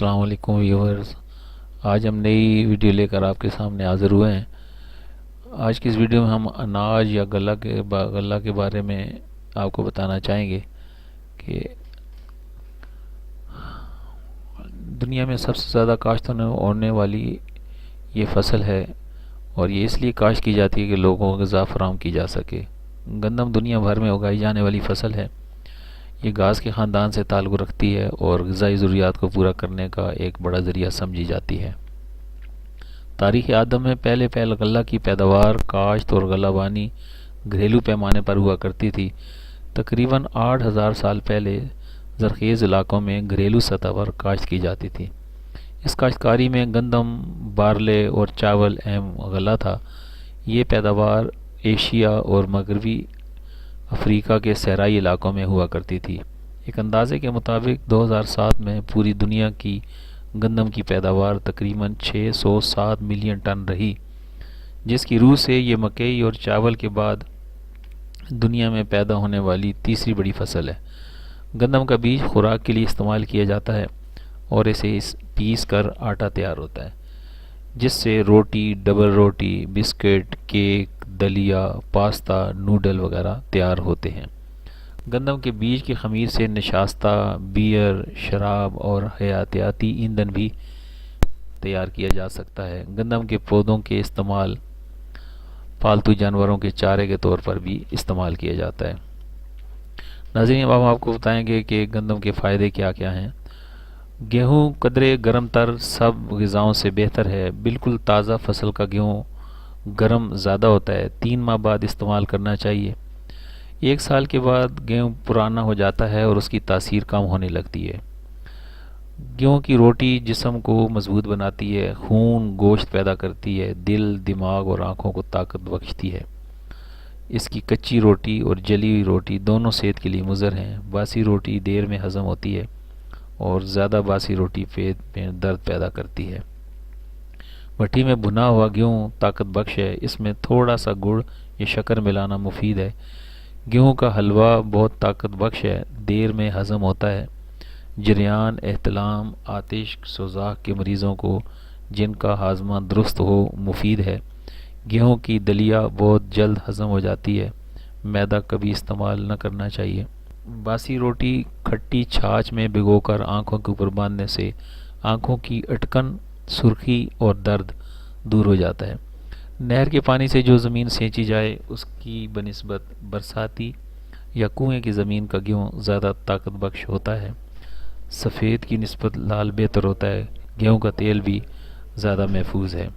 السلام علیکم ویورز، آج ہم نئی ویڈیو لے کر آپ کے سامنے حاضر ہوئے ہیں۔ آج کی اس ویڈیو میں ہم اناج یا غلہ کے بارے میں آپ کو بتانا چاہیں گے کہ دنیا میں سب سے زیادہ کاشت ہونے والی یہ فصل ہے، اور یہ اس لیے کاشت کی جاتی ہے کہ لوگوں کو غذا فراہم کی جا سکے۔ گندم دنیا بھر میں اگائی جانے والی فصل ہے۔ یہ گھاس کے خاندان سے تعلق رکھتی ہے اور غذائی ضروریات کو پورا کرنے کا ایک بڑا ذریعہ سمجھی جاتی ہے۔ تاریخ آدم میں پہلے غلہ کی پیداوار، کاشت اور غلہ بانی گھریلو پیمانے پر ہوا کرتی تھی۔ تقریباً 8000 سال پہلے زرخیز علاقوں میں گھریلو سطح پر کاشت کی جاتی تھی۔ اس کاشتکاری میں گندم، بارلے اور چاول اہم غلہ تھا۔ یہ پیداوار ایشیا اور مغربی افریقہ کے صحرائی علاقوں میں ہوا کرتی تھی۔ ایک اندازے کے مطابق 2007 میں پوری دنیا کی گندم کی پیداوار تقریباً 607 ملین ٹن رہی، جس کی روح سے یہ مکئی اور چاول کے بعد دنیا میں پیدا ہونے والی تیسری بڑی فصل ہے۔ گندم کا بیج خوراک کے لیے استعمال کیا جاتا ہے اور اسے پیس کر آٹا تیار ہوتا ہے، جس سے روٹی، ڈبل روٹی، بسکٹ، کیک، دلیا، پاستا، نوڈل وغیرہ تیار ہوتے ہیں۔ گندم کے بیج کی خمیر سے نشاستہ، بیئر، شراب اور حیاتیاتی ایندھن بھی تیار کیا جا سکتا ہے۔ گندم کے پودوں کے استعمال پالتو جانوروں کے چارے کے طور پر بھی استعمال کیا جاتا ہے۔ ناظرین، اب ہم آپ کو بتائیں گے کہ گندم کے فائدے کیا کیا ہیں۔ گیہوں قدرے گرم تر سب غذاؤں سے بہتر ہے۔ بالکل تازہ فصل کا گیہوں گرم زیادہ ہوتا ہے۔ 3 ماہ بعد استعمال کرنا چاہیے۔ 1 سال کے بعد گیہوں پرانا ہو جاتا ہے اور اس کی تاثیر کم ہونے لگتی ہے۔ گیہوں کی روٹی جسم کو مضبوط بناتی ہے، خون، گوشت پیدا کرتی ہے، دل، دماغ اور آنکھوں کو طاقت بخشتی ہے۔ اس کی کچی روٹی اور جلی ہوئی روٹی دونوں صحت کے لیے مضر ہیں۔ باسی روٹی دیر میں ہضم ہوتی ہے اور زیادہ باسی روٹی پیٹ میں درد پیدا کرتی ہے۔ بھٹی میں بھنا ہوا گیہوں طاقت بخش ہے۔ اس میں تھوڑا سا گڑ یا شکر ملانا مفید ہے۔ گیہوں کا حلوہ بہت طاقت بخش ہے، دیر میں ہضم ہوتا ہے۔ جریان، احتلام، آتش سوزاک کے مریضوں کو جن کا ہاضمہ درست ہو مفید ہے۔ گیہوں کی دلیا بہت جلد ہضم ہو جاتی ہے۔ میدا کبھی استعمال نہ کرنا چاہیے۔ باسی روٹی کھٹی چھاچھ میں بھگو کر آنکھوں کے اوپر باندھنے سے آنکھوں کی اٹکن، سرخی اور درد دور ہو جاتا ہے۔ نہر کے پانی سے جو زمین سینچی جائے اس کی بنسبت برساتی یا کنویں کی زمین کا گیہوں زیادہ طاقت بخش ہوتا ہے۔ سفید کی نسبت لال بہتر ہوتا ہے۔ گیہوں کا تیل بھی زیادہ محفوظ ہے۔